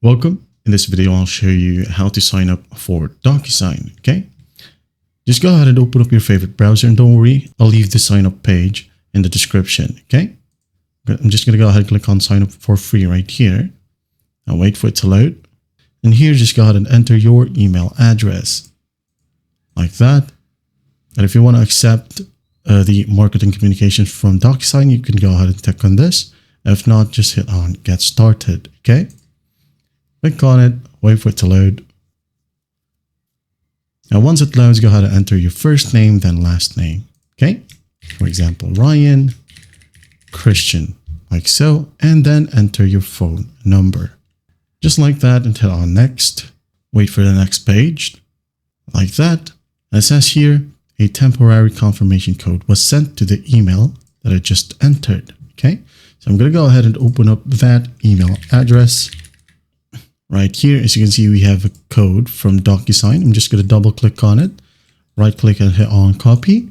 Welcome. In this video, I'll show you how to sign up for DocuSign, okay? Just go ahead and open up your favorite browser, and don't worry, I'll leave the sign up page in the description, okay? I'm just going to go ahead and click on sign up for free right here. I'll wait for it to load. And here, just go ahead and enter your email address like that. And if you want to accept the marketing communications from DocuSign, you can go ahead and click on this. If not, just hit on get started, okay? Click on it, wait for it to load. Now, once it loads, go ahead and enter your first name, then last name, okay? For example, Ryan Christian, like so, and then enter your phone number. Just like that, and hit on next. Wait for the next page, like that. And it says here, a temporary confirmation code was sent to the email that I just entered, okay? So I'm going to go ahead and open up that email address. Right here, as you can see, we have a code from DocuSign. I'm just going to double click on it, right click and hit on copy,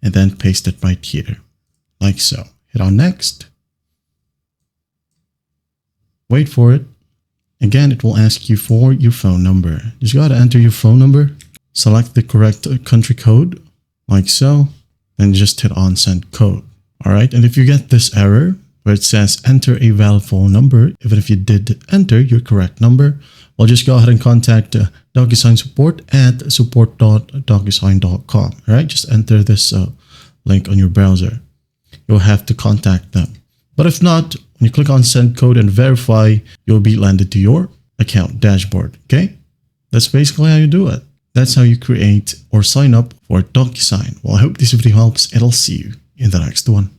and then paste it right here, like so. Hit on next. Wait for it. Again, it will ask you for your phone number. Just got to enter your phone number, select the correct country code, like so, and just hit on send code. All right, and if you get this error, where it says enter a valid phone number, even if you did enter your correct number, well, just go ahead and contact DocuSign support at support.docusign.com. All right, just enter this link on your browser. You'll have to contact them. But if not, when you click on send code and verify, you'll be landed to your account dashboard. Okay, that's basically how you do it. That's how you create or sign up for DocuSign. Well, I hope this video helps, and I'll see you in the next one.